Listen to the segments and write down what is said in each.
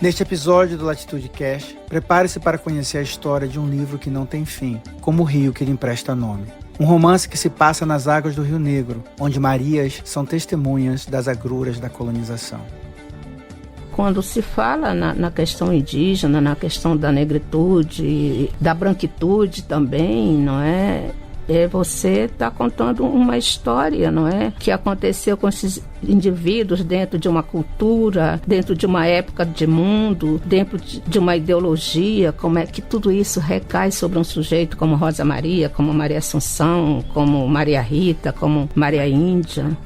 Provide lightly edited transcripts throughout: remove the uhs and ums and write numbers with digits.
Neste episódio do Latitude Cast, prepare-se para conhecer a história de um livro que não tem fim, como o rio que lhe empresta nome. Um romance que se passa nas águas do Rio Negro, onde Marias são testemunhas das agruras da colonização. Quando se fala na questão indígena, na questão da negritude, da branquitude também, não é? Você está contando uma história, não é? Que aconteceu com esses indivíduos dentro de uma cultura, dentro de uma época de mundo, dentro de uma ideologia, como é que tudo isso recai sobre um sujeito como Rosa Maria, como Maria Assunção, como Maria Rita, como Maria Índia.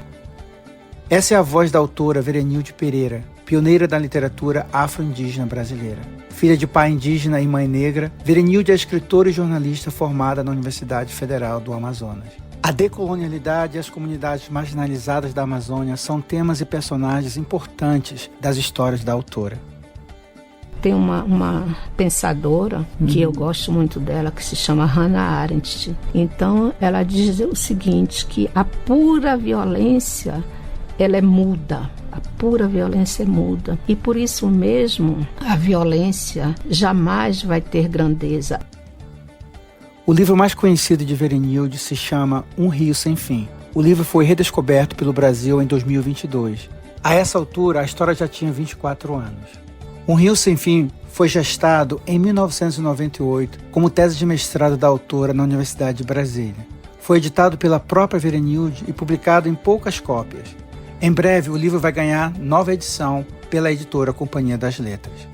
Essa é a voz da autora Verenilde Pereira, pioneira da literatura afro-indígena brasileira. Filha de pai indígena e mãe negra, Verenilde é escritora e jornalista formada na Universidade Federal do Amazonas. A decolonialidade e as comunidades marginalizadas da Amazônia são temas e personagens importantes das histórias da autora. Tem uma pensadora que eu gosto muito dela, que se chama Hannah Arendt. Então, ela diz o seguinte, que a pura violência, ela é muda. A pura violência é muda. E por isso mesmo, a violência jamais vai ter grandeza. O livro mais conhecido de Verenilde se chama Um Rio Sem Fim. O livro foi redescoberto pelo Brasil em 2022. A essa altura, a história já tinha 24 anos. Um Rio Sem Fim foi gestado em 1998 como tese de mestrado da autora na Universidade de Brasília. Foi editado pela própria Verenilde e publicado em poucas cópias. Em breve, o livro vai ganhar nova edição pela editora Companhia das Letras.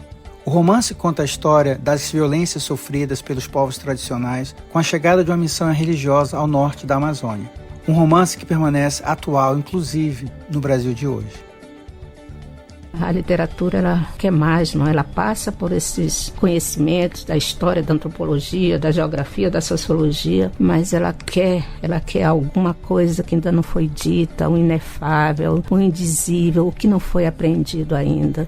O romance conta a história das violências sofridas pelos povos tradicionais com a chegada de uma missão religiosa ao norte da Amazônia. Um romance que permanece atual, inclusive, no Brasil de hoje. A literatura, ela quer mais, não? Ela passa por esses conhecimentos da história, da antropologia, da geografia, da sociologia, mas ela quer alguma coisa que ainda não foi dita, o inefável, o indizível, o que não foi aprendido ainda.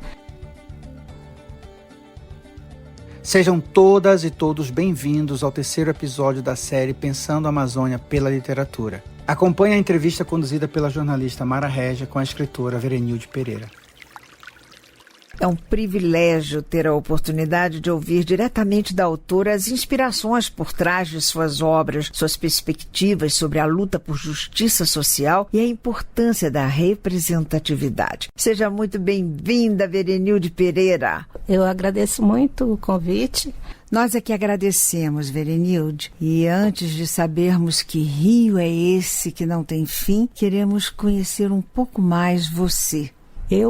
Sejam todas e todos bem-vindos ao terceiro episódio da série Pensando a Amazônia pela Literatura. Acompanhe a entrevista conduzida pela jornalista Mara Régia com a escritora Verenilde Pereira. É um privilégio ter a oportunidade de ouvir diretamente da autora as inspirações por trás de suas obras, suas perspectivas sobre a luta por justiça social e a importância da representatividade. Seja muito bem-vinda, Verenilde Pereira. Eu agradeço muito o convite. Nós é que agradecemos, Verenilde. E antes de sabermos que rio é esse que não tem fim, queremos conhecer um pouco mais você.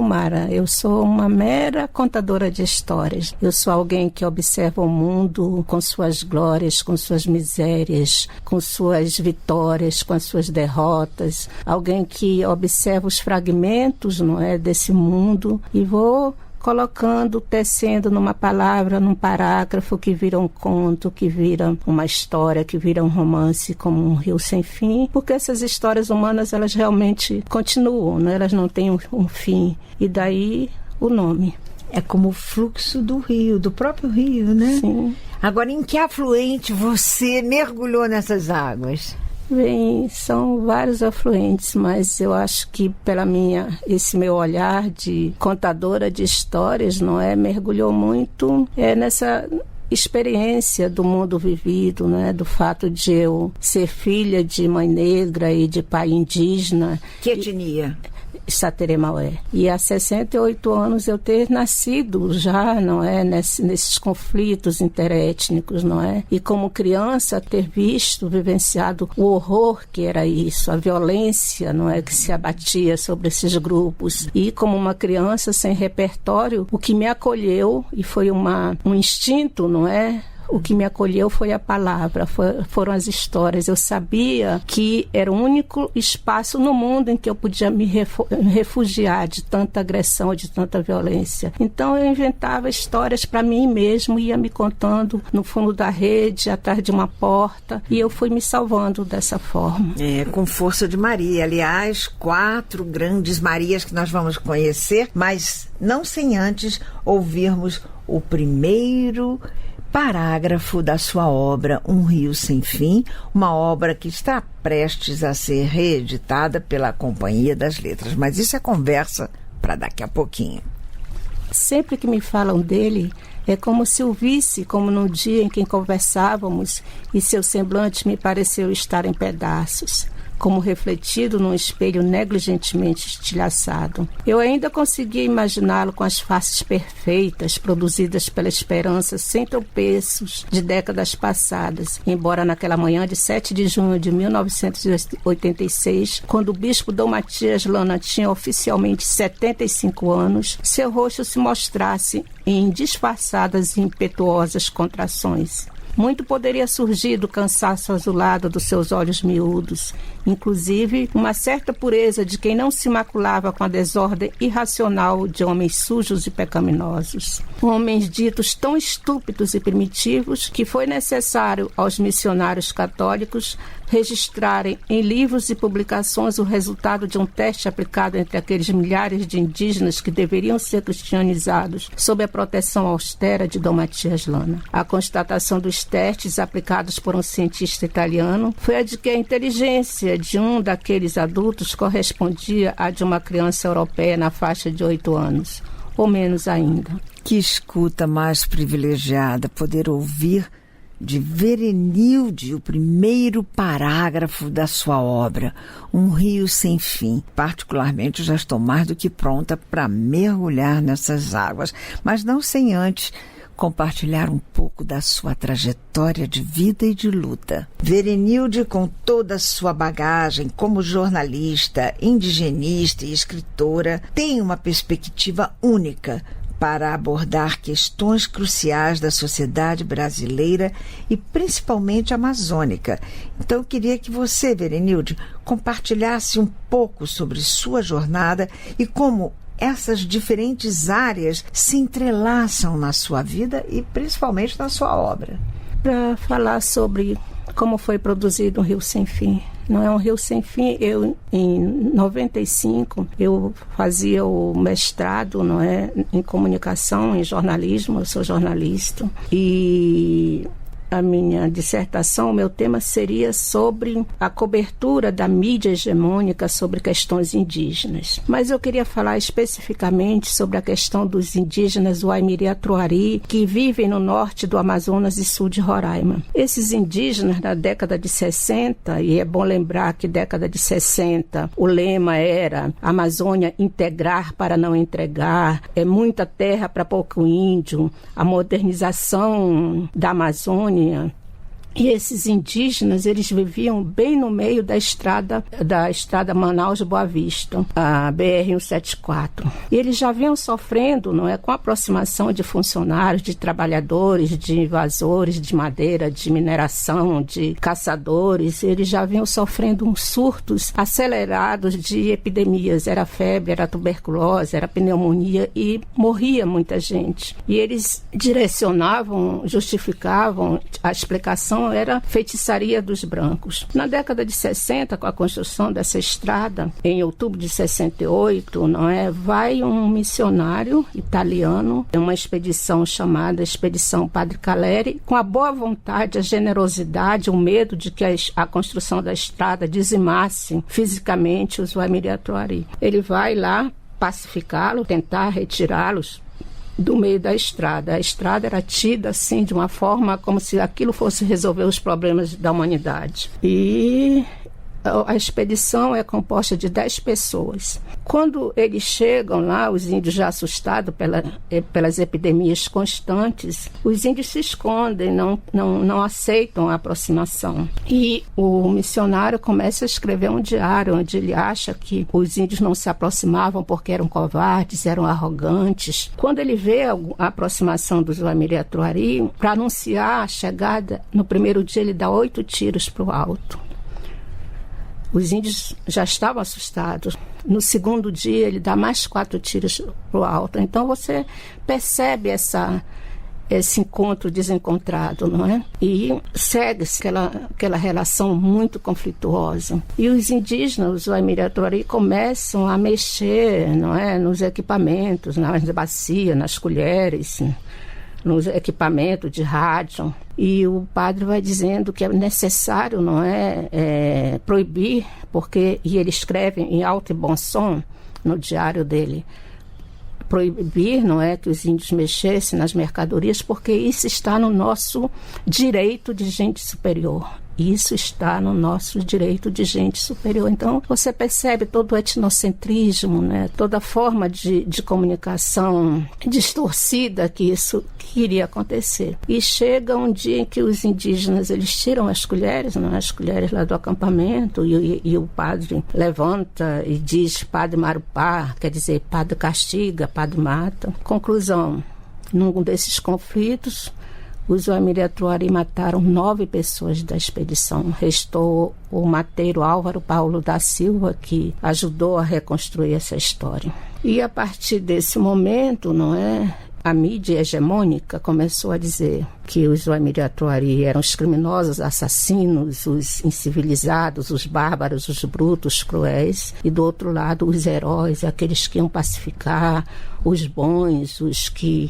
Mara, eu sou uma mera contadora de histórias. Eu sou alguém que observa o mundo com suas glórias, com suas misérias, com suas vitórias, com as suas derrotas. Alguém que observa os fragmentos, não é, desse mundo e vou colocando, tecendo numa palavra, num parágrafo que vira um conto, que vira uma história, que vira um romance, como Um Rio Sem Fim, porque essas histórias humanas, elas realmente continuam, né? Elas não têm um fim, e daí o nome. É como o fluxo do rio, do próprio rio, né? Sim. Agora, em que afluente você mergulhou nessas águas? Bem, são vários afluentes, mas eu acho que esse meu olhar de contadora de histórias, não é, mergulhou muito nessa experiência do mundo vivido, né, do fato de eu ser filha de mãe negra e de pai indígena. Que etnia? Sateremaué. E há 68 anos eu ter nascido já, não é, nesses conflitos interétnicos, não é? E como criança ter vivenciado o horror que era isso, a violência, não é, que se abatia sobre esses grupos. E como uma criança sem repertório, o que me acolheu, e foi um instinto, não é? O que me acolheu foi a palavra, foram as histórias. Eu sabia que era o único espaço no mundo em que eu podia me refugiar de tanta agressão, de tanta violência. Então eu inventava histórias para mim mesmo, ia me contando no fundo da rede, atrás de uma porta, e eu fui me salvando dessa forma. Com força de Maria. Aliás, 4 grandes Marias que nós vamos conhecer, mas não sem antes ouvirmos o primeiro parágrafo da sua obra Um Rio Sem Fim, uma obra que está prestes a ser reeditada pela Companhia das Letras. Mas isso é conversa para daqui a pouquinho. Sempre que me falam dele, é como se o visse, como no dia em que conversávamos, e seu semblante me pareceu estar em pedaços, como refletido num espelho negligentemente estilhaçado. Eu ainda conseguia imaginá-lo com as faces perfeitas, produzidas pela esperança sem tropeços de décadas passadas, embora naquela manhã de 7 de junho de 1986, quando o bispo Dom Matias Lana tinha oficialmente 75 anos, seu rosto se mostrasse em disfarçadas e impetuosas contrações. Muito poderia surgir do cansaço azulado dos seus olhos miúdos, inclusive uma certa pureza de quem não se maculava com a desordem irracional de homens sujos e pecaminosos. Homens ditos tão estúpidos e primitivos que foi necessário aos missionários católicos registrarem em livros e publicações o resultado de um teste aplicado entre aqueles milhares de indígenas que deveriam ser cristianizados sob a proteção austera de Dom Matias Lana. A constatação dos testes aplicados por um cientista italiano foi a de que a inteligência de um daqueles adultos correspondia à de uma criança europeia na faixa de 8 anos, ou menos ainda. Que escuta mais privilegiada poder ouvir de Verenilde o primeiro parágrafo da sua obra, Um Rio Sem Fim. Particularmente, já estou mais do que pronta para mergulhar nessas águas, mas não sem antes compartilhar um pouco da sua trajetória de vida e de luta. Verenilde, com toda a sua bagagem como jornalista, indigenista e escritora, tem uma perspectiva única para abordar questões cruciais da sociedade brasileira e principalmente amazônica. Então, eu queria que você, Verenilde, compartilhasse um pouco sobre sua jornada e como essas diferentes áreas se entrelaçam na sua vida e principalmente na sua obra. Para falar sobre como foi produzido Um Rio Sem Fim. Não é Um Rio Sem Fim. Em 95, eu fazia o mestrado, não é, em comunicação, em jornalismo. Eu sou jornalista. E a minha dissertação, o meu tema seria sobre a cobertura da mídia hegemônica sobre questões indígenas. Mas eu queria falar especificamente sobre a questão dos indígenas Waimiri-Atuari, que vivem no norte do Amazonas e sul de Roraima. Esses indígenas, na década de 60, e é bom lembrar que década de 60, o lema era Amazônia integrar para não entregar, é muita terra para pouco índio, a modernização da Amazônia. E esses indígenas, eles viviam bem no meio da estrada Manaus-Boa Vista, a BR-174. E eles já vinham sofrendo, não é, com a aproximação de funcionários, de trabalhadores, de invasores de madeira, de mineração, de caçadores. Eles já vinham sofrendo uns surtos acelerados de epidemias. Era febre, era tuberculose, era pneumonia e morria muita gente. E eles justificavam a explicação era feitiçaria dos brancos. Na década de 60, com a construção dessa estrada, em outubro de 68, não é, vai um missionário italiano, em uma expedição chamada Expedição Padre Caleri, com a boa vontade, a generosidade, o medo de que a construção da estrada dizimasse fisicamente os Waimiri-Atuari. Ele vai lá pacificá-lo, tentar retirá-los do meio da estrada. A estrada era tida assim de uma forma como se aquilo fosse resolver os problemas da humanidade. E a expedição é composta de 10 pessoas. Quando eles chegam lá, os índios já assustados pelas epidemias constantes, os índios se escondem, não aceitam a aproximação. E o missionário começa a escrever um diário onde ele acha que os índios não se aproximavam porque eram covardes, eram arrogantes. Quando ele vê a aproximação dos Waimiri-Atuari, para anunciar a chegada, no primeiro dia ele dá 8 tiros para o alto. Os índios já estavam assustados. No segundo dia, ele dá mais 4 tiros para o alto. Então, você percebe esse encontro desencontrado, não é? E segue-se aquela relação muito conflituosa. E os indígenas, os Waimiri-Atuari, começam a mexer, não é, nos equipamentos, nas bacias, nas colheres, nos equipamentos de rádio. E o padre vai dizendo que é necessário, não é, proibir, porque, e ele escreve em alto e bom som no diário dele, proibir, não é, que os índios mexessem nas mercadorias, porque isso está no nosso direito de gente superior. Isso está no nosso direito de gente superior. Então, você percebe todo o etnocentrismo, né? Toda a forma de comunicação distorcida que isso iria acontecer. E chega um dia em que os indígenas, eles tiram as colheres, não é? As colheres lá do acampamento, e o padre levanta e diz padre Marupá, quer dizer, padre castiga, padre mata. Conclusão, num desses conflitos, os Uamiratuari mataram 9 pessoas da expedição. Restou o mateiro Álvaro Paulo da Silva, que ajudou a reconstruir essa história. E a partir desse momento, não é, a mídia hegemônica começou a dizer que os Uamiratuari eram os criminosos, assassinos, os incivilizados, os bárbaros, os brutos, os cruéis, e do outro lado os heróis, aqueles que iam pacificar, os bons, os que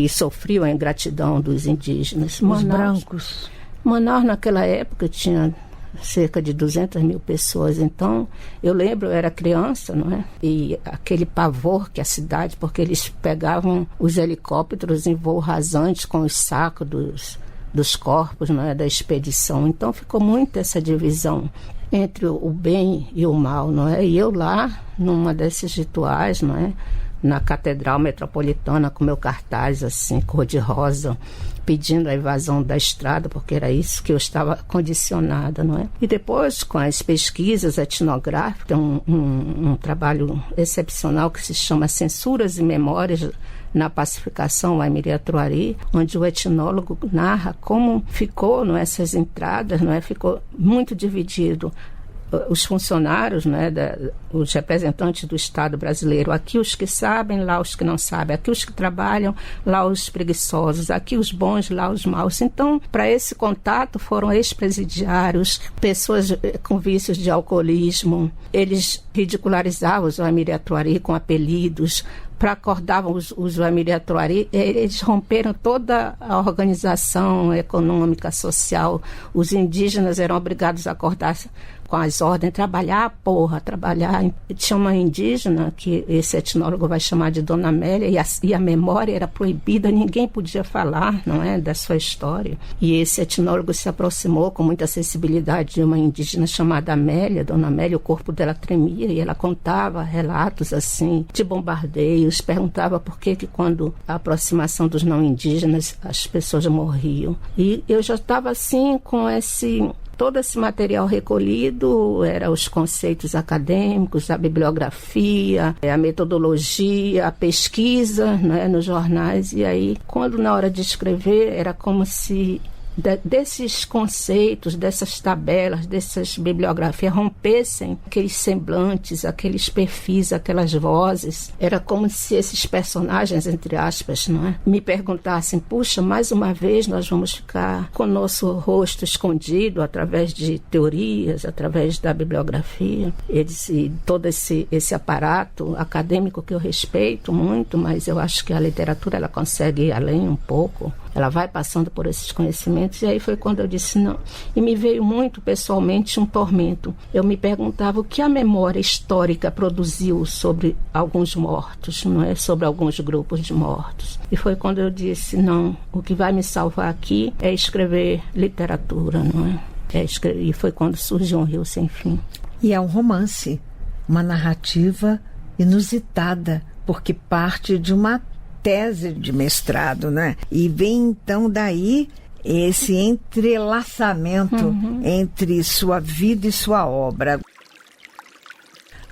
sofriam a ingratidão dos indígenas. Os brancos. Manaus naquela época tinha cerca de 200 mil pessoas. Então, eu lembro, eu era criança, não é? E aquele pavor que a cidade, porque eles pegavam os helicópteros em voo rasante com os sacos dos corpos, não é? Da expedição. Então, ficou muito essa divisão entre o bem e o mal, não é? E eu lá, numa desses rituais, não é? Na Catedral Metropolitana, com meu cartaz assim, cor-de-rosa, pedindo a invasão da estrada, porque era isso que eu estava condicionada, não é? E depois, com as pesquisas etnográficas, um trabalho excepcional que se chama Censuras e Memórias na Pacificação Uamiratuari, onde o etnólogo narra como ficou, não é, essas entradas, não é? Ficou muito dividido. Os funcionários, né, os representantes do Estado brasileiro, aqui os que sabem, lá os que não sabem, aqui os que trabalham, lá os preguiçosos, aqui os bons, lá os maus. Então, para esse contato foram ex-presidiários, pessoas com vícios de alcoolismo, eles ridicularizavam os Uamiratuari com apelidos, para acordavam os Uamiratuari, eles romperam toda a organização econômica, social. Os indígenas eram obrigados a acordar com as ordens, trabalhar. Tinha uma indígena, que esse etnólogo vai chamar de Dona Amélia, e a memória era proibida, ninguém podia falar, não é, da sua história. E esse etnólogo se aproximou com muita sensibilidade de uma indígena chamada Amélia, Dona Amélia, o corpo dela tremia, e ela contava relatos assim, de bombardeios, perguntava por que quando a aproximação dos não indígenas, as pessoas morriam. E eu já estava assim, com todo esse material recolhido, eram os conceitos acadêmicos, a bibliografia, a metodologia, a pesquisa, né, nos jornais. E aí, quando na hora de escrever, era como se desses conceitos, dessas tabelas, dessas bibliografias rompessem aqueles semblantes, aqueles perfis, aquelas vozes. Era como se esses personagens, entre aspas, não é, me perguntassem: puxa, mais uma vez nós vamos ficar com o nosso rosto escondido através de teorias, através da bibliografia. E todo esse aparato acadêmico que eu respeito muito, mas eu acho que a literatura ela consegue ir além um pouco. Ela vai passando por esses conhecimentos, e aí foi quando eu disse não. E me veio muito pessoalmente um tormento. Eu me perguntava o que a memória histórica produziu sobre alguns mortos, não é? Sobre alguns grupos de mortos. E foi quando eu disse não, o que vai me salvar aqui é escrever literatura, não é? E foi quando surgiu Um Rio Sem Fim. E é um romance, uma narrativa inusitada, porque parte de uma tese de mestrado, né? E vem então daí esse entrelaçamento entre sua vida e sua obra.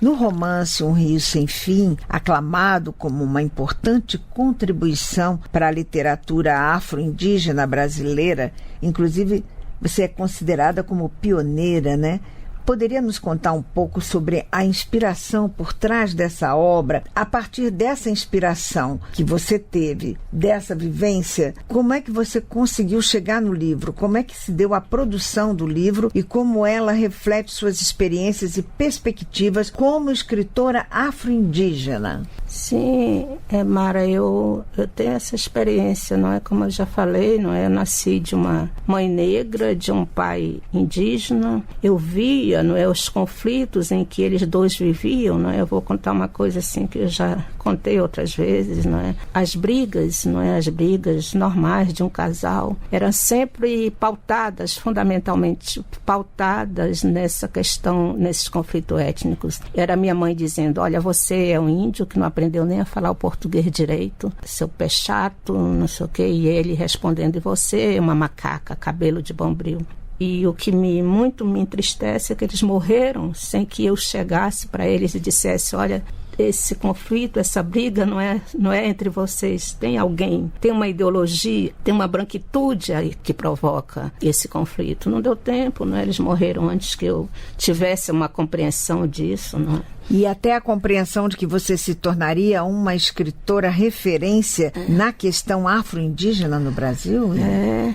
No romance Um Rio Sem Fim, aclamado como uma importante contribuição para a literatura afro-indígena brasileira, inclusive você é considerada como pioneira, né? Poderia nos contar um pouco sobre a inspiração por trás dessa obra? A partir dessa inspiração que você teve, dessa vivência, como é que você conseguiu chegar no livro? Como é que se deu a produção do livro e como ela reflete suas experiências e perspectivas como escritora afro-indígena? Sim, Mara, eu tenho essa experiência, não é? Como eu já falei, não é? Eu nasci de uma mãe negra, de um pai indígena. Eu via, não é, os conflitos em que eles dois viviam, não é? Eu vou contar uma coisa assim que eu já contei outras vezes, não é? As brigas, não é? As brigas normais de um casal eram sempre pautadas, fundamentalmente pautadas nessa questão, nesses conflitos étnicos. Era minha mãe dizendo: olha, você é um índio que não aprendeu nem a falar o português direito, seu pé chato, não sei o quê, e ele respondendo: e você é uma macaca, cabelo de bombril. E o que muito me entristece é que eles morreram sem que eu chegasse para eles e dissesse: olha, esse conflito, essa briga não é entre vocês. Tem alguém, tem uma ideologia, tem uma branquitude aí que provoca esse conflito. Não deu tempo, não é? Eles morreram antes que eu tivesse uma compreensão disso, não é? E até a compreensão de que você se tornaria uma escritora referência na questão afro-indígena no Brasil? Né?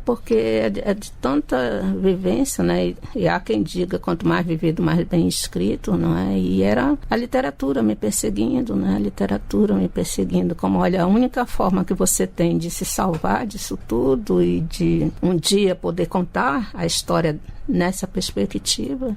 Porque é de tanta vivência, né? E há quem diga, quanto mais vivido, mais bem escrito, não é? E era a literatura me perseguindo, né? A literatura me perseguindo. Como, olha, a única forma que você tem de se salvar disso tudo e de um dia poder contar a história nessa perspectiva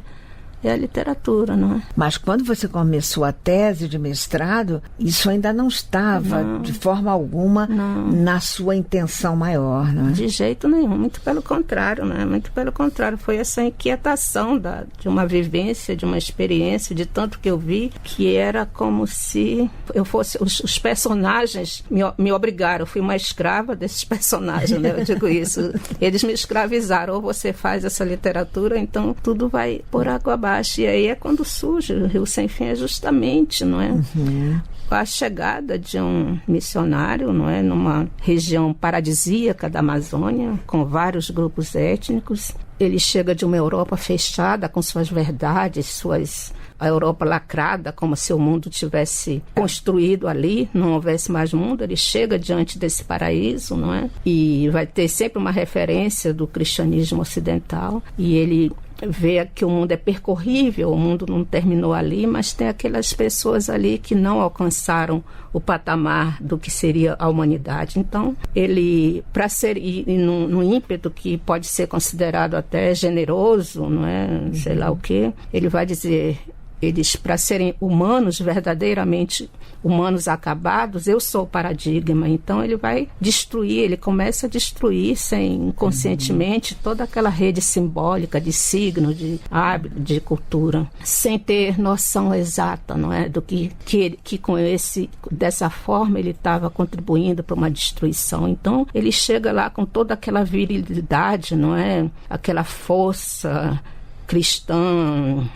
é a literatura, não é? Mas quando você começou a tese de mestrado, isso ainda não estava de forma alguma na sua intenção maior, não é? De jeito nenhum, muito pelo contrário, né? Muito pelo contrário, foi essa inquietação de uma vivência, de uma experiência, de tanto que eu vi, que era como se eu fosse... Os personagens me obrigaram, eu fui uma escrava desses personagens, né? Eu digo isso. Eles me escravizaram, ou você faz essa literatura, então tudo vai por água abaixo. E aí é quando surge o Rio Sem Fim, é justamente, não é? A chegada de um missionário, não é? Numa região paradisíaca da Amazônia, com vários grupos étnicos. Ele chega de uma Europa fechada, com suas verdades, a Europa lacrada, como se o mundo tivesse construído ali, não houvesse mais mundo. Ele chega diante desse paraíso, não é? E vai ter sempre uma referência do cristianismo ocidental, e ele vê que o mundo é percorrível, o mundo não terminou ali, mas tem aquelas pessoas ali que não alcançaram o patamar do que seria a humanidade. Então, ele, para ser, num ímpeto que pode ser considerado até generoso, não é? Sei lá o quê, ele vai dizer... Eles, para serem humanos, verdadeiramente humanos acabados, eu sou o paradigma. Então ele vai destruir, ele começa a destruir inconscientemente toda aquela rede simbólica de signo, de hábito, de cultura, sem ter noção exata, não é, do que dessa forma ele estava contribuindo para uma destruição. Então ele chega lá com toda aquela virilidade, não é, aquela força cristã,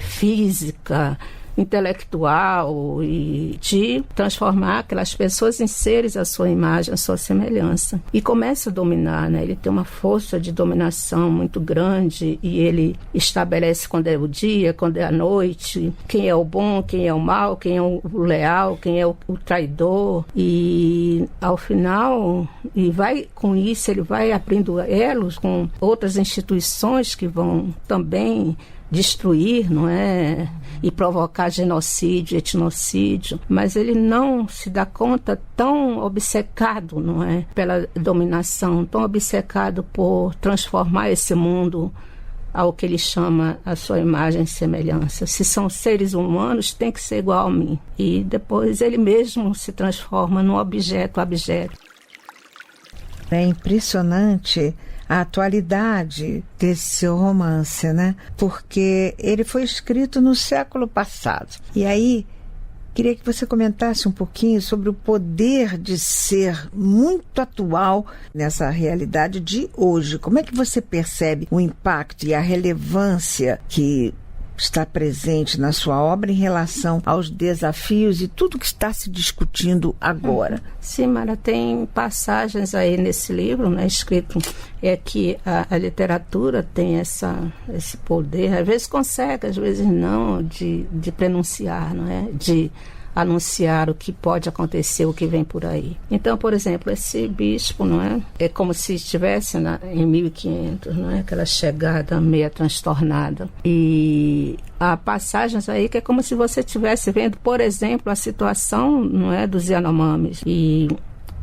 física, intelectual, e de transformar aquelas pessoas em seres à sua imagem, à sua semelhança. E começa a dominar, né? Ele tem uma força de dominação muito grande, e ele estabelece quando é o dia, quando é a noite, quem é o bom, quem é o mal, quem é o leal, quem é o traidor. E ao final, e vai com isso, ele vai abrindo elos com outras instituições que vão também destruir, não é? E provocar genocídio, etnocídio, mas ele não se dá conta, tão obcecado, não é? Pela dominação, tão obcecado por transformar esse mundo ao que ele chama a sua imagem e semelhança. Se são seres humanos, tem que ser igual a mim. E depois ele mesmo se transforma num objeto. É impressionante a atualidade desse seu romance, né? Porque ele foi escrito no século passado. E aí, queria que você comentasse um pouquinho sobre o poder de ser muito atual nessa realidade de hoje. Como é que você percebe o impacto e a relevância que está presente na sua obra em relação aos desafios e tudo que está se discutindo agora? Sim, Mara, tem passagens aí nesse livro, né, escrito que a literatura tem esse poder, às vezes consegue, às vezes não, de pronunciar, não é? De anunciar o que pode acontecer, o que vem por aí. Então, por exemplo, esse bispo, não é? É como se estivesse em 1500, não é? Aquela chegada meia transtornada. E há passagens aí que é como se você estivesse vendo, por exemplo, a situação, não é, dos Yanomamis, e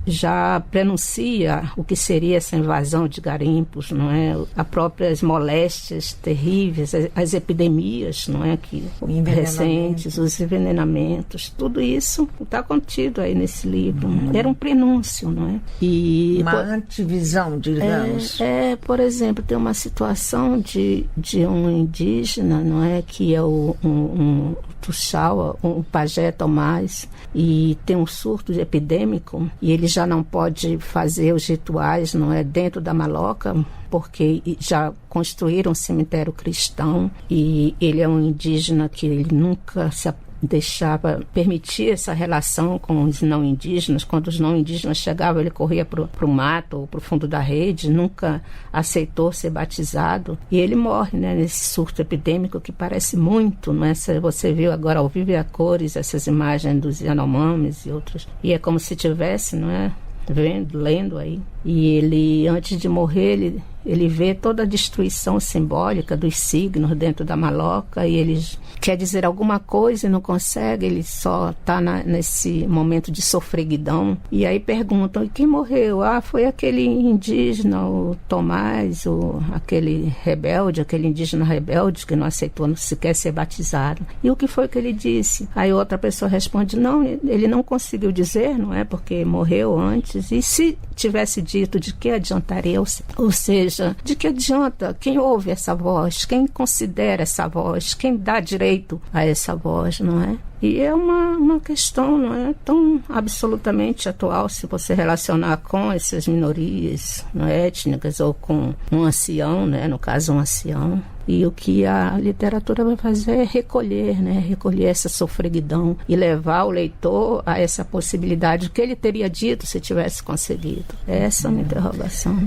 já prenuncia o que seria essa invasão de garimpos, não é? As próprias moléstias terríveis, as epidemias, não é, que recentes, os envenenamentos, tudo isso está contido aí nesse livro. Era um prenúncio, não é? E uma antivisão, digamos. Por exemplo, tem uma situação de um indígena, não é, que é um Tuxaua, um pajé Tomás, e tem um surto epidêmico, e ele já não pode fazer os rituais, não é, dentro da maloca, porque já construíram um cemitério cristão, e ele é um indígena que ele nunca se deixava permitir essa relação com os não indígenas. Quando os não indígenas chegavam, ele corria para o mato ou para o fundo da rede, nunca aceitou ser batizado, e ele morre, né, nesse surto epidêmico que parece muito, não é? Você viu agora ao vivo e a cores essas imagens dos Yanomamis e outros, e é como se tivesse, não é, vendo, lendo aí. E ele, antes de morrer, ele vê toda a destruição simbólica dos signos dentro da maloca, e ele quer dizer alguma coisa e não consegue, ele só está nesse momento de sofreguidão. E aí perguntam, e quem morreu? Foi aquele indígena, o Tomás, aquele rebelde, aquele indígena rebelde que não aceitou sequer ser batizado. E o que foi que ele disse? Aí outra pessoa responde, não, ele não conseguiu dizer, não é, porque morreu antes. E se tivesse dito, de que adiantaria? Ou seja, de que adianta? Quem ouve essa voz? Quem considera essa voz? Quem dá direito a essa voz, não é? E é uma questão, não é, tão absolutamente atual, se você relacionar com essas minorias, não é, étnicas, ou com um ancião, né, no caso um ancião. E o que a literatura vai fazer é recolher, né, recolher essa sofreguidão e levar o leitor a essa possibilidade, o que ele teria dito se tivesse conseguido. Essa é uma interrogação.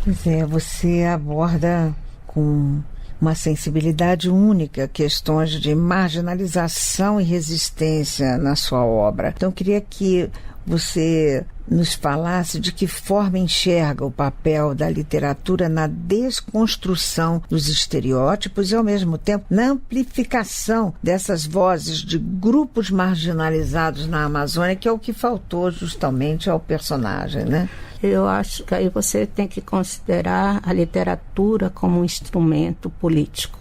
Pois é, você aborda com uma sensibilidade única questões de marginalização e resistência na sua obra. Então, eu queria que você nos falasse de que forma enxerga o papel da literatura na desconstrução dos estereótipos e, ao mesmo tempo, na amplificação dessas vozes de grupos marginalizados na Amazônia, que é o que faltou justamente ao personagem, né? Eu acho que aí você tem que considerar a literatura como um instrumento político.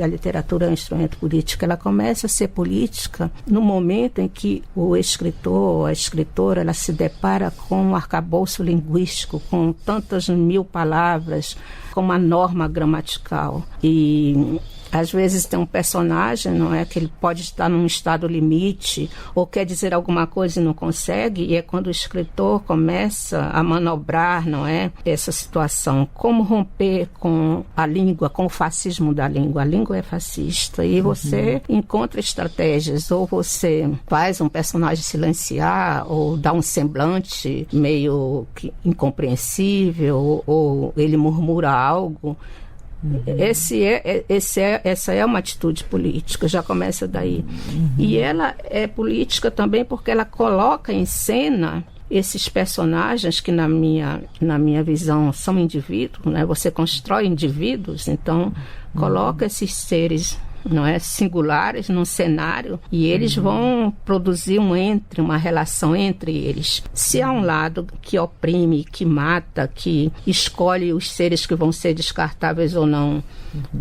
A literatura é um instrumento político. Ela começa a ser política no momento em que o escritor ou a escritora ela se depara com um arcabouço linguístico, com tantas 1000 palavras, com uma norma gramatical. E às vezes tem um personagem, não é, que ele pode estar num estado limite ou quer dizer alguma coisa e não consegue, e é quando o escritor começa a manobrar, não é, essa situação. Como romper com a língua, com o fascismo da língua. A língua é fascista e você encontra estratégias, ou você faz um personagem silenciar ou dá um semblante meio incompreensível, ou ele murmura algo. Essa é uma atitude política, já começa daí. E ela é política também porque ela coloca em cena esses personagens que na minha visão são indivíduos, né? Você constrói indivíduos, então coloca esses seres, não é, singulares num cenário, e eles vão produzir uma relação entre eles. Se há um lado que oprime, que mata, que escolhe os seres que vão ser descartáveis ou não,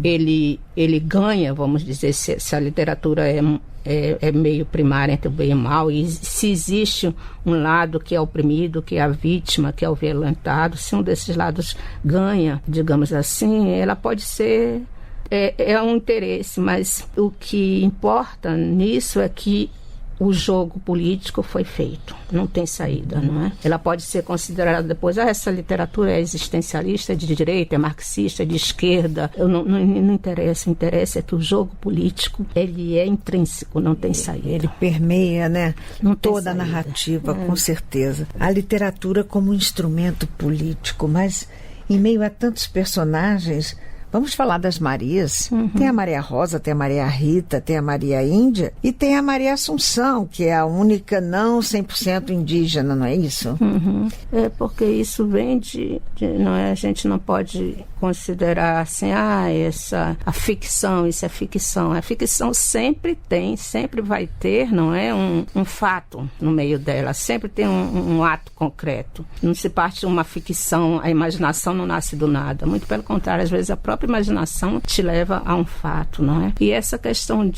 ele ganha, vamos dizer, se a literatura é meio primária entre o bem e o mal, e se existe um lado que é oprimido, que é a vítima, que é o violentado, se um desses lados ganha, digamos assim, ela pode ser é um interesse, mas o que importa nisso é que o jogo político foi feito, não tem saída, não é? Ela pode ser considerada depois, essa literatura é existencialista, é de direita, é marxista, é de esquerda, não interessa, o interesse é que o jogo político, ele é intrínseco, não tem saída. Ele permeia, né, toda a saída. narrativa, com certeza. A literatura como instrumento político, mas em meio a tantos personagens, Vamos falar das Marias. Tem a Maria Rosa, tem a Maria Rita, tem a Maria Índia e tem a Maria Assunção, que é a única não 100% indígena, não é isso? É porque isso vem não é, a gente não pode considerar assim, a ficção, isso é ficção. A ficção sempre vai ter, não é, um fato no meio dela, sempre tem um ato concreto. Não se parte de uma ficção, a imaginação não nasce do nada, muito pelo contrário, às vezes a própria imaginação te leva a um fato, não é? E essa questão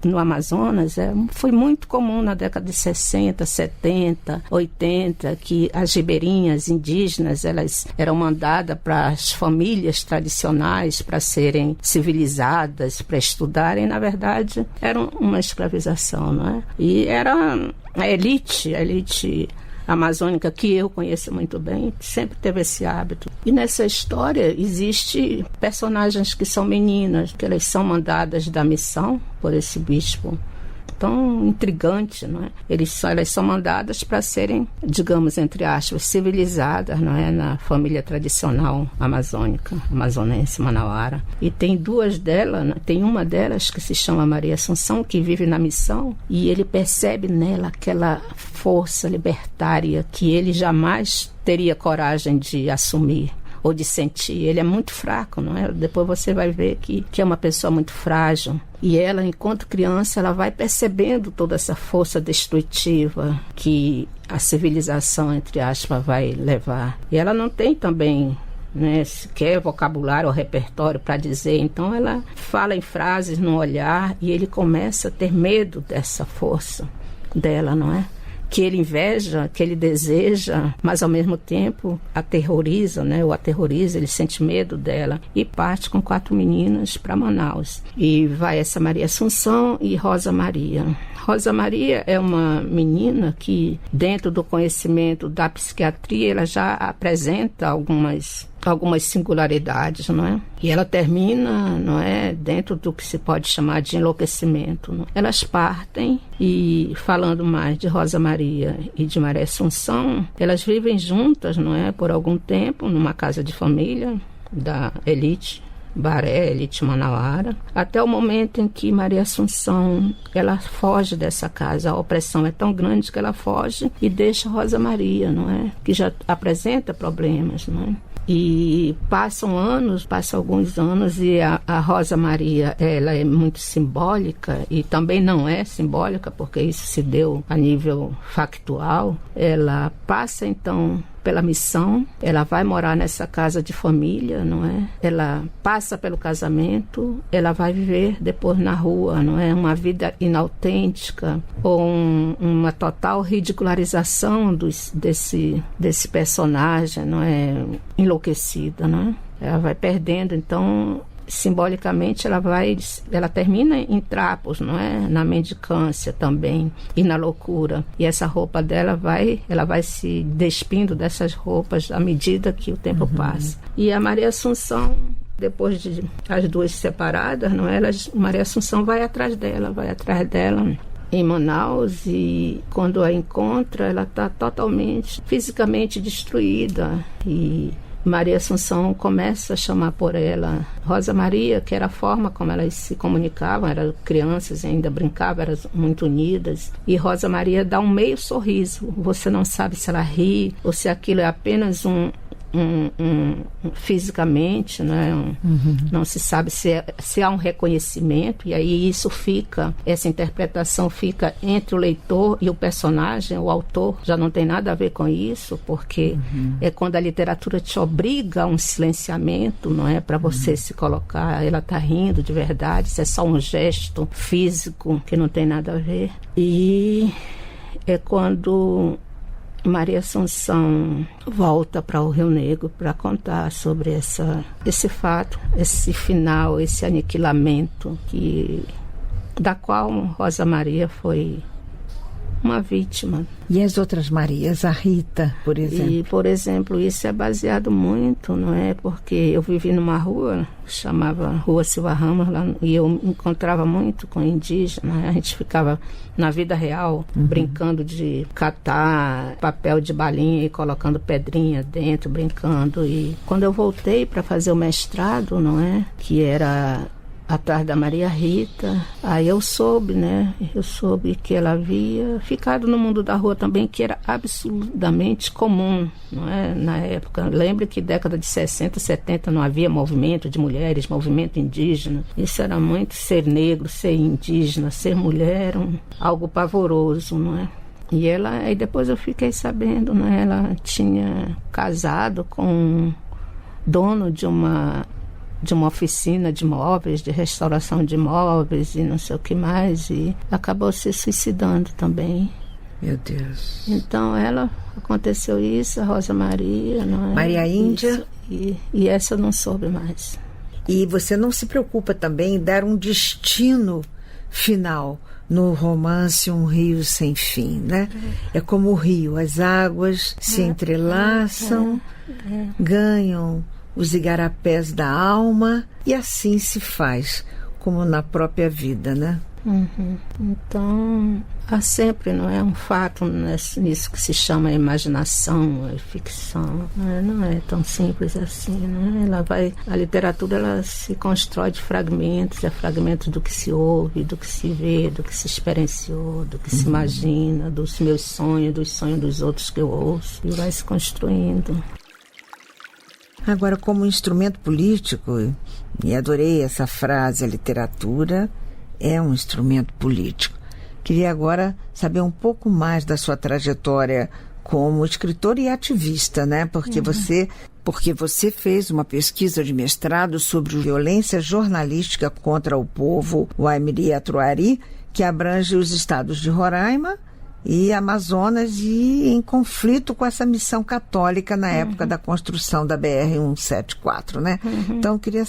no Amazonas foi muito comum na década de 60, 70, 80, que as ribeirinhas indígenas, elas eram mandadas para as famílias tradicionais para serem civilizadas, para estudarem, na verdade, era uma escravização, não é? E era a elite amazônica, que eu conheço muito bem, sempre teve esse hábito. E nessa história existe personagens que são meninas, que elas são mandadas da missão por esse bispo tão intrigante, não é? Elas são mandadas para serem, digamos, entre aspas, civilizadas, não é? Na família tradicional amazonense, manauara. E tem duas delas, tem uma delas que se chama Maria Assunção, que vive na missão, e ele percebe nela aquela força libertária que ele jamais teria coragem de assumir ou de sentir. Ele é muito fraco, não é? Depois você vai ver que é uma pessoa muito frágil. E ela, enquanto criança, ela vai percebendo toda essa força destrutiva que a civilização, entre aspas, vai levar. E ela não tem também, né, sequer vocabulário ou repertório para dizer. Então ela fala em frases, no olhar, e ele começa a ter medo dessa força dela, não é? Que ele inveja, que ele deseja, mas ao mesmo tempo aterroriza, né? O aterroriza, ele sente medo dela e parte com 4 meninas para Manaus. E vai essa Maria Assunção e Rosa Maria. Rosa Maria é uma menina que, dentro do conhecimento da psiquiatria, ela já apresenta algumas singularidades, não é? E ela termina, não é, dentro do que se pode chamar de enlouquecimento, não? Elas partem e, falando mais de Rosa Maria e de Maria Assunção, elas vivem juntas, não é, por algum tempo, numa casa de família da elite Baré, elite manauara, até o momento em que Maria Assunção, ela foge dessa casa. A opressão é tão grande que ela foge e deixa Rosa Maria, não é? Que já apresenta problemas, não é? E passam alguns anos, e a Rosa Maria, ela é muito simbólica, e também não é simbólica, porque isso se deu a nível factual. Ela passa, então, pela missão, ela vai morar nessa casa de família, não é? Ela passa pelo casamento, ela vai viver depois na rua, não é? Uma vida inautêntica, ou uma total ridicularização desse personagem, não é? Enlouquecida, não é? Ela vai perdendo, então, simbolicamente ela termina em trapos, não é? Na mendicância também e na loucura. E essa roupa dela ela vai se despindo dessas roupas à medida que o tempo passa. E a Maria Assunção, depois de as duas separadas, não é? Maria Assunção vai atrás dela em Manaus, e quando a encontra, ela está totalmente, fisicamente destruída, e Maria Assunção começa a chamar por ela Rosa Maria, que era a forma como elas se comunicavam, eram crianças e ainda brincavam, eram muito unidas. E Rosa Maria dá um meio sorriso. Você não sabe se ela ri ou se aquilo é apenas fisicamente, né? Não se sabe se há um reconhecimento, e aí essa interpretação fica entre o leitor e o personagem. O autor já não tem nada a ver com isso, porque é quando a literatura te obriga a um silenciamento, não é? Para você se colocar, ela está rindo de verdade, isso é só um gesto físico que não tem nada a ver. E é quando Maria Assunção volta para o Rio Negro para contar sobre esse fato, esse final, esse aniquilamento da qual Rosa Maria foi uma vítima. E as outras Marias, a Rita, por exemplo? E, por exemplo, isso é baseado muito, não é? Porque eu vivi numa rua, chamava Rua Silva Ramos, lá, e eu me encontrava muito com indígenas. A gente ficava na vida real, brincando de catar papel de balinha e colocando pedrinha dentro, brincando. E quando eu voltei para fazer o mestrado, não é? Que era atrás da Maria Rita, aí eu soube, né? Eu soube que ela havia ficado no mundo da rua também, que era absolutamente comum, não é? Na época. Lembre que década de 60, 70 não havia movimento de mulheres, movimento indígena. Isso era muito ser negro, ser indígena, ser mulher, algo pavoroso, não é? E ela, aí depois eu fiquei sabendo, né? Ela tinha casado com um dono de uma oficina de móveis, de restauração de móveis e não sei o que mais, e acabou se suicidando também. Meu Deus. Então aconteceu isso, a Rosa Maria, não é? Maria Índia. E essa eu não soube mais. E você não se preocupa também em dar um destino final no romance Um Rio Sem Fim, né? É como o rio, as águas se entrelaçam, ganham os igarapés da alma, e assim se faz, como na própria vida, né? Então, há sempre, não é, um fato nisso que se chama imaginação, ficção. Não é tão simples assim, né? A literatura, ela se constrói de fragmentos, é fragmentos do que se ouve, do que se vê, do que se experienciou, do que se imagina, dos meus sonhos, dos sonhos dos outros que eu ouço, e vai se construindo. Agora, como instrumento político, e adorei essa frase, a literatura é um instrumento político. Queria agora saber um pouco mais da sua trajetória como escritor e ativista, né? Porque você fez uma pesquisa de mestrado sobre violência jornalística contra o povo Waimiri-Atuari, que abrange os estados de Roraima e Amazonas, e em conflito com essa missão católica na época da construção da BR-174, né? Então, queria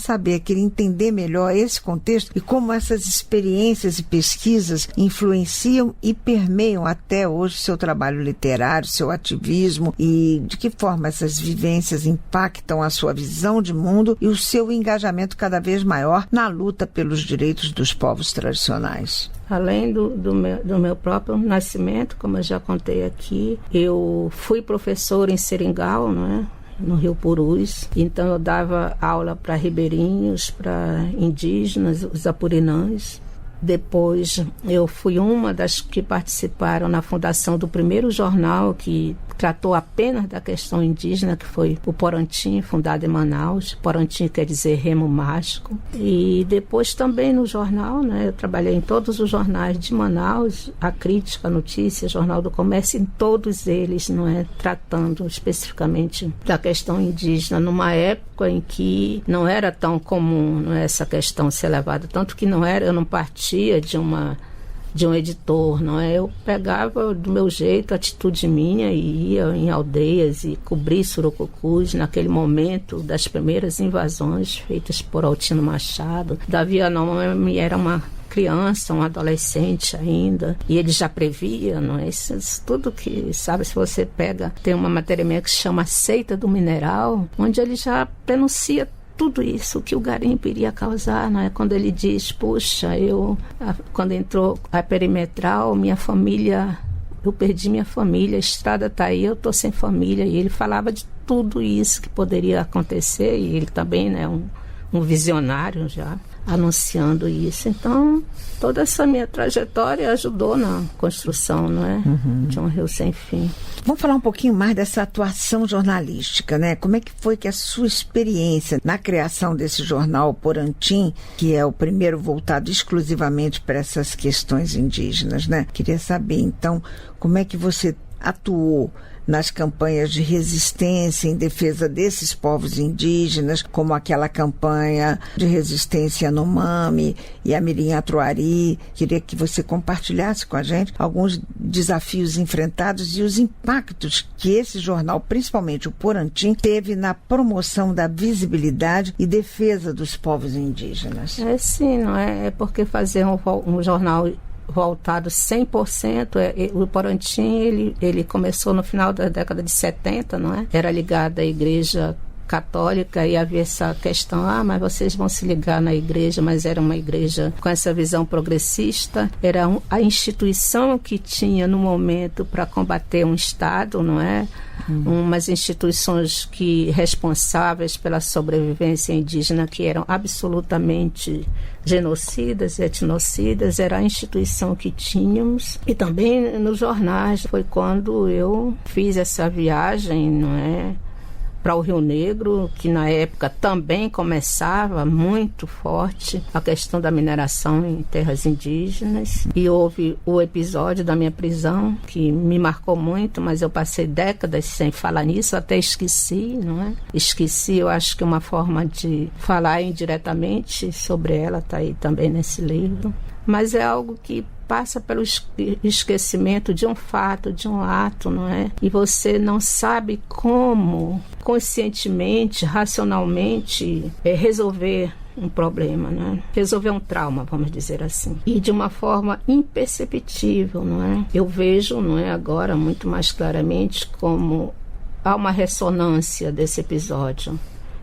entender melhor esse contexto e como essas experiências e pesquisas influenciam e permeiam até hoje seu trabalho literário, seu ativismo, e de que forma essas vivências impactam a sua visão de mundo e o seu engajamento cada vez maior na luta pelos direitos dos povos tradicionais. Além do meu próprio nascimento, como eu já contei aqui, eu fui professora em Seringal, não é? No Rio Purus. Então eu dava aula para ribeirinhos, para indígenas, os apurinãs. Depois eu fui uma das que participaram na fundação do primeiro jornal que tratou apenas da questão indígena, que foi o Porantim, fundado em Manaus. Porantim quer dizer remo mágico. E depois também no jornal, né, eu trabalhei em todos os jornais de Manaus, a Crítica, a Notícia, Jornal do Comércio, em todos eles, não é, tratando especificamente da questão indígena, numa época em que não era tão comum, não é, essa questão ser levada, tanto que eu não partia de um editor, não é? Eu pegava do meu jeito, a atitude minha, e ia em aldeias e cobri surucucus naquele momento das primeiras invasões feitas por Altino Machado. Davi Yanomami era uma criança, um adolescente ainda, e ele já previa, não é? Isso tudo que, sabe, se você pega, tem uma matéria minha que se chama Seita do Mineral, onde ele já denuncia tudo isso que o garimpo iria causar, não é? Quando ele diz, puxa, quando entrou a perimetral, eu perdi minha família, a estrada está aí, eu estou sem família. E ele falava de tudo isso que poderia acontecer, e ele também, né, um visionário já, anunciando isso. Então, toda essa minha trajetória ajudou na construção, não é? De Um Rio Sem Fim. Vamos falar um pouquinho mais dessa atuação jornalística, né? Como é que foi que a sua experiência na criação desse jornal Porantim, que é o primeiro voltado exclusivamente para essas questões indígenas, né? Queria saber, então, como é que você atuou nas campanhas de resistência em defesa desses povos indígenas, como aquela campanha de resistência Yanomami e Amirim-Atuari. Queria que você compartilhasse com a gente alguns desafios enfrentados e os impactos que esse jornal, principalmente o Porantim, teve na promoção da visibilidade e defesa dos povos indígenas. Sim, não é? É porque fazer um jornal voltado 100%. O Porantim, ele começou no final da década de 70, não é? Era ligado à Igreja Católica e havia essa questão, mas vocês vão se ligar na igreja, mas era uma igreja com essa visão progressista, era a instituição que tinha no momento para combater um Estado, não é? Umas instituições que responsáveis pela sobrevivência indígena, que eram absolutamente genocidas, etnocidas, era a instituição que tínhamos. E também nos jornais, foi quando eu fiz essa viagem, não é, para o Rio Negro, que na época também começava muito forte a questão da mineração em terras indígenas. E houve o episódio da minha prisão, que me marcou muito, mas eu passei décadas sem falar nisso, até esqueci, não é? Esqueci, eu acho que uma forma de falar indiretamente sobre ela está aí também nesse livro. Mas é algo que passa pelo esquecimento de um fato, de um ato, não é? E você não sabe como, conscientemente, racionalmente, resolver um problema, né? Resolver um trauma, vamos dizer assim. E de uma forma imperceptível, não é? Eu vejo, não é, agora muito mais claramente como há uma ressonância desse episódio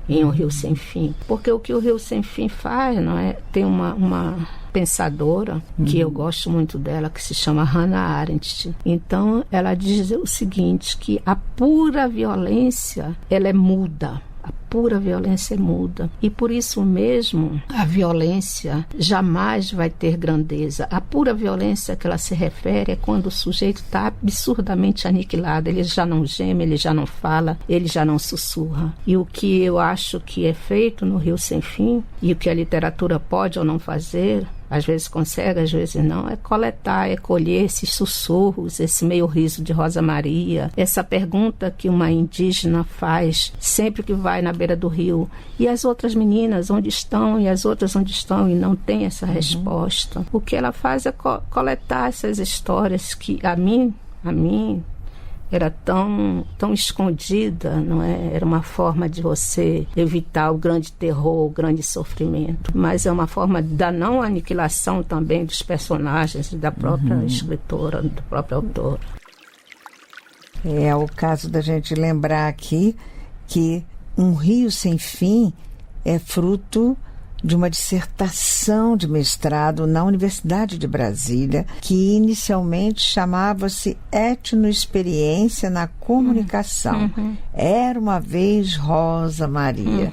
em Um Rio Sem Fim. Porque o que o Rio Sem Fim faz, não é? Tem uma pensadora, que eu gosto muito dela, que se chama Hannah Arendt. Então, ela diz o seguinte, que a pura violência, ela é muda. A pura violência é muda. E por isso mesmo, a violência jamais vai ter grandeza. A pura violência que ela se refere é quando o sujeito está absurdamente aniquilado. Ele já não geme, ele já não fala, ele já não sussurra. E o que eu acho que é feito no Rio Sem Fim, e o que a literatura pode ou não fazer, às vezes consegue, às vezes não, é coletar, é colher esses sussurros, esse meio riso de Rosa Maria, essa pergunta que uma indígena faz sempre que vai na beira do rio. E as outras meninas, onde estão? E as outras, onde estão? E não tem essa resposta. O que ela faz é coletar essas histórias que, a mim, era tão escondida, não é? Era uma forma de você evitar o grande terror, o grande sofrimento. Mas é uma forma da não aniquilação também dos personagens, da própria escritora, do próprio autor. É o caso da gente lembrar aqui que Um Rio Sem Fim é fruto de uma dissertação de mestrado na Universidade de Brasília, que inicialmente chamava-se Etnoexperiência na Comunicação. Era uma vez Rosa Maria.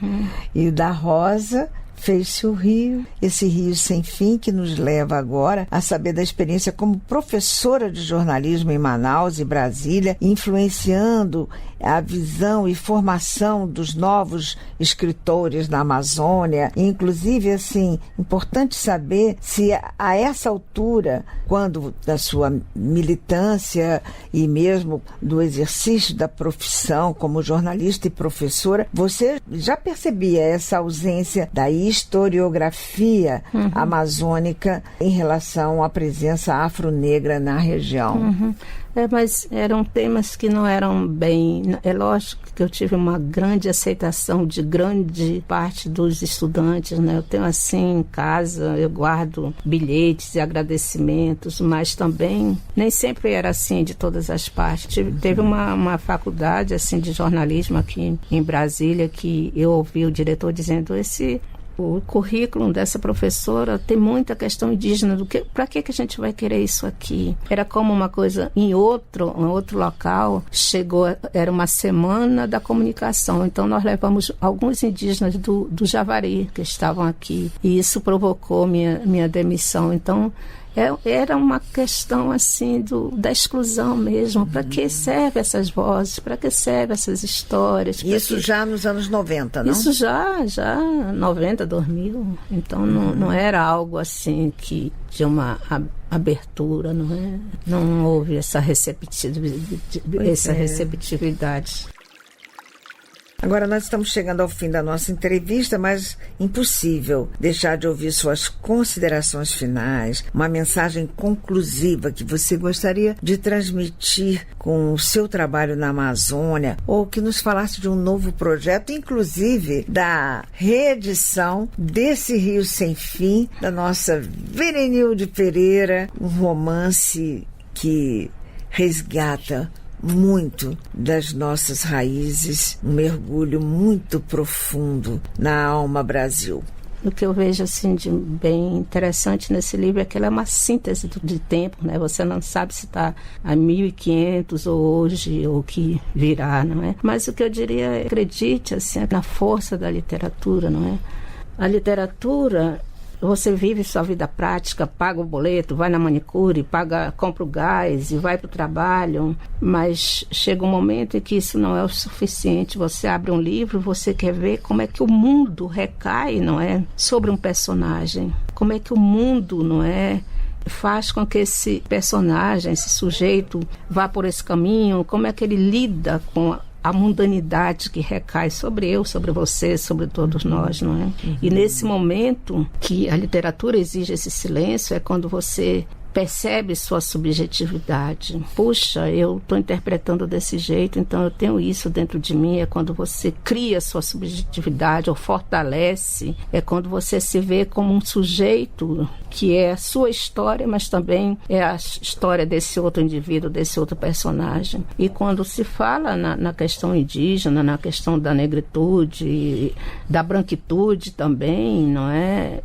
E da Rosa fez-se o Rio, esse Rio Sem Fim, que nos leva agora a saber da experiência como professora de jornalismo em Manaus e Brasília, influenciando a visão e formação dos novos escritores na Amazônia. Inclusive, assim, importante saber se a essa altura, quando da sua militância e mesmo do exercício da profissão como jornalista e professora, você já percebia essa ausência da historiografia amazônica em relação à presença afro-negra na região? Mas eram temas que não eram bem... É lógico que eu tive uma grande aceitação de grande parte dos estudantes, né? Eu tenho assim em casa, eu guardo bilhetes e agradecimentos, mas também nem sempre era assim de todas as partes. Teve uma faculdade assim de jornalismo aqui em Brasília que eu ouvi o diretor dizendo: o currículo dessa professora tem muita questão indígena, para que a gente vai querer isso aqui? Era como uma coisa em outro local, era uma semana da comunicação, então nós levamos alguns indígenas do Javari que estavam aqui, e isso provocou minha demissão. Então era uma questão assim da exclusão mesmo. Para que servem essas vozes? Para que servem essas histórias? Isso já nos anos 90, não? Isso já 90, 2000. Então não era algo assim que de uma abertura, não é? Não houve essa receptividade. Agora nós estamos chegando ao fim da nossa entrevista, mas impossível deixar de ouvir suas considerações finais, uma mensagem conclusiva que você gostaria de transmitir com o seu trabalho na Amazônia, ou que nos falasse de um novo projeto, inclusive da reedição desse Rio Sem Fim, da nossa Verenilde Pereira, um romance que resgata muito das nossas raízes, um mergulho muito profundo na alma Brasil. O que eu vejo assim de bem interessante nesse livro é que ele é uma síntese de tempo, né? Você não sabe se está a 1500 ou hoje ou o que virá, não é? Mas o que eu diria é, acredite assim na força da literatura, não é? A literatura, você vive sua vida prática, paga o boleto, vai na manicure, compra o gás e vai para o trabalho, mas chega um momento em que isso não é o suficiente. Você abre um livro, você quer ver como é que o mundo recai, não é, sobre um personagem. Como é que o mundo, não é, faz com que esse personagem, esse sujeito vá por esse caminho, como é que ele lida com a mundanidade que recai sobre eu, sobre você, sobre todos nós, não é? E nesse momento que a literatura exige esse silêncio é quando você percebe sua subjetividade. Puxa, eu estou interpretando desse jeito, então eu tenho isso dentro de mim. É quando você cria sua subjetividade ou fortalece, é quando você se vê como um sujeito que é a sua história, mas também é a história desse outro indivíduo, desse outro personagem. E quando se fala na questão indígena, na questão da negritude, da branquitude também, não é?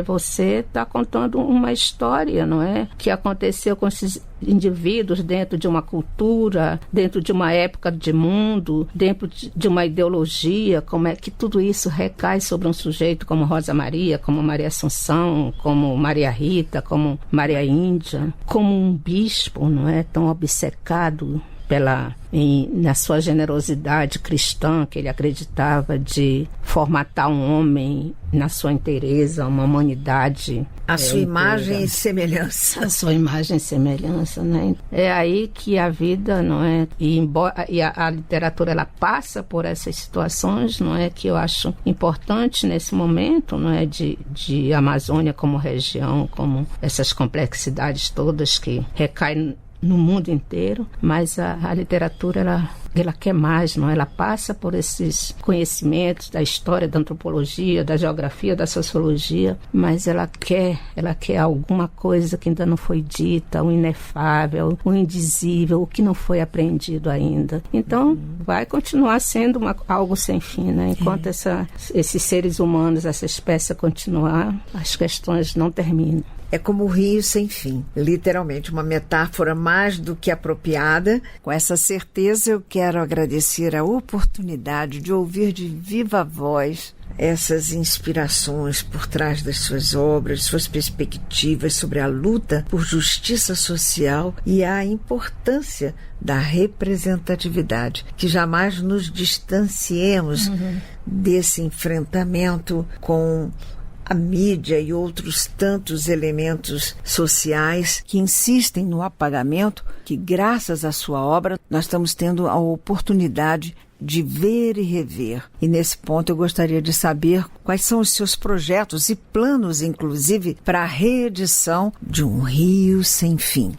Você está contando uma história, não é? Que aconteceu com esses indivíduos dentro de uma cultura, dentro de uma época de mundo, dentro de uma ideologia, como é que tudo isso recai sobre um sujeito como Rosa Maria, como Maria Assunção, como Maria Rita, como Maria Índia, como um bispo, não é? Tão obcecado na sua generosidade cristã, que ele acreditava de formatar um homem na sua inteireza, uma humanidade. A sua imagem e semelhança. A sua imagem e semelhança, né? É aí que a vida, não é? E a literatura, ela passa por essas situações, não é? Que eu acho importante nesse momento, não é? De Amazônia como região, como essas complexidades todas que recaem no mundo inteiro, mas a literatura ela quer mais, não? Ela passa por esses conhecimentos da história, da antropologia, da geografia, da sociologia, mas ela quer alguma coisa que ainda não foi dita, o inefável, o indizível, o que não foi aprendido ainda. Então, vai continuar sendo algo sem fim, né? Enquanto esses seres humanos, essa espécie continuar, as questões não terminam. É como o rio sem fim, literalmente uma metáfora mais do que apropriada. Com essa certeza, eu quero agradecer a oportunidade de ouvir de viva voz essas inspirações por trás das suas obras, suas perspectivas sobre a luta por justiça social e a importância da representatividade, que jamais nos distanciemos desse enfrentamento com a mídia e outros tantos elementos sociais que insistem no apagamento, que graças à sua obra nós estamos tendo a oportunidade de ver e rever. E nesse ponto eu gostaria de saber quais são os seus projetos e planos, inclusive, para a reedição de Um Rio Sem Fim.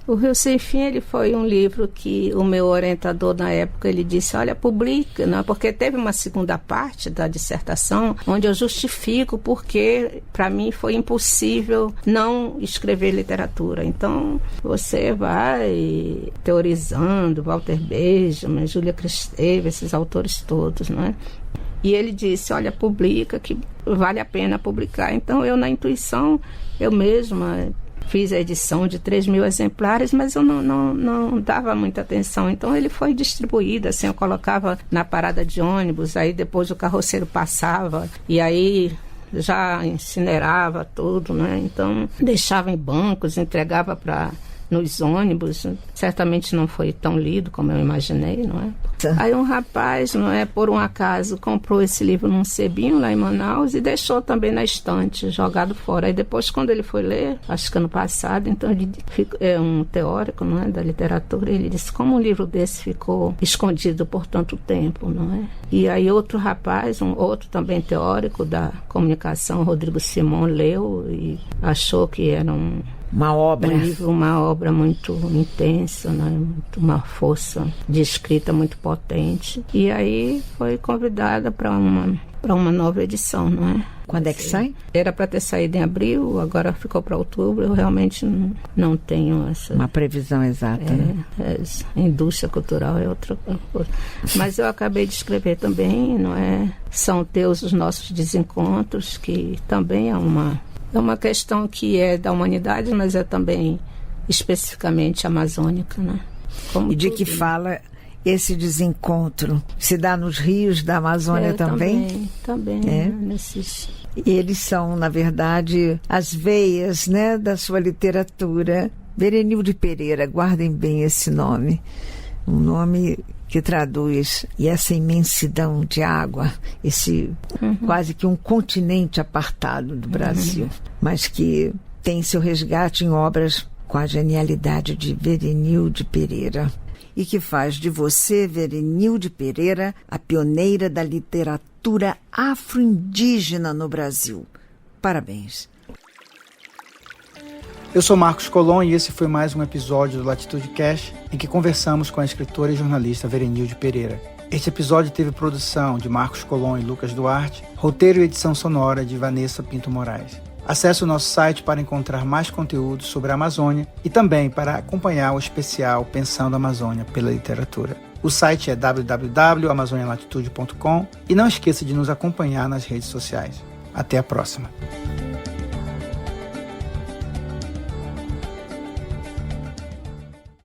O Rio Sem Fim, ele foi um livro que o meu orientador na época, ele disse, olha, publica, né? Porque teve uma segunda parte da dissertação onde eu justifico porque para mim foi impossível não escrever literatura. Então, você vai teorizando, Walter Benjamin, Júlia Kristeva, esses autores todos, não é? E ele disse, olha, publica, que vale a pena publicar. Então, eu na intuição, eu mesma fiz a edição de 3.000 exemplares, mas eu não dava muita atenção. Então ele foi distribuído, assim, eu colocava na parada de ônibus, aí depois o carroceiro passava, e aí já incinerava tudo, né? Então deixava em bancos, entregava para nos ônibus, certamente não foi tão lido como eu imaginei, não é? Aí um rapaz, não é, por um acaso, comprou esse livro num sebinho lá em Manaus e deixou também na estante, jogado fora. Aí depois, quando ele foi ler, acho que ano passado, então ele é um teórico, não é, da literatura, ele disse como um livro desse ficou escondido por tanto tempo, não é? E aí outro rapaz, um outro também teórico da comunicação, Rodrigo Simon, leu e achou que era uma obra. Um livro, uma obra muito intensa, né? Uma força de escrita muito potente. E aí foi convidada para uma nova edição, não é? Quando é que sai? Era para ter saído em abril, agora ficou para outubro. Eu realmente não tenho essa... Uma previsão exata, né? A indústria cultural é outra coisa. Mas eu acabei de escrever também, não é? São teus os nossos desencontros, que também é uma questão que é da humanidade, mas é também especificamente amazônica, né? Como e de que fala esse desencontro? Se dá nos rios da Amazônia também? Também. Eles são, na verdade, as veias, né, da sua literatura. Berenilde Pereira, guardem bem esse nome. Um nome que traduz, e essa imensidão de água, esse quase que um continente apartado do Brasil, mas que tem seu resgate em obras com a genialidade de Berenilde Pereira, e que faz de você, Berenilde Pereira, a pioneira da literatura afro-indígena no Brasil. Parabéns. Eu sou Marcos Colon e esse foi mais um episódio do Latitude Cast, em que conversamos com a escritora e jornalista Berenilde Pereira. Este episódio teve produção de Marcos Colon e Lucas Duarte, roteiro e edição sonora de Vanessa Pinto Moraes. Acesse o nosso site para encontrar mais conteúdo sobre a Amazônia e também para acompanhar o especial Pensando a Amazônia pela Literatura. O site é www.amazonialatitude.com e não esqueça de nos acompanhar nas redes sociais. Até a próxima!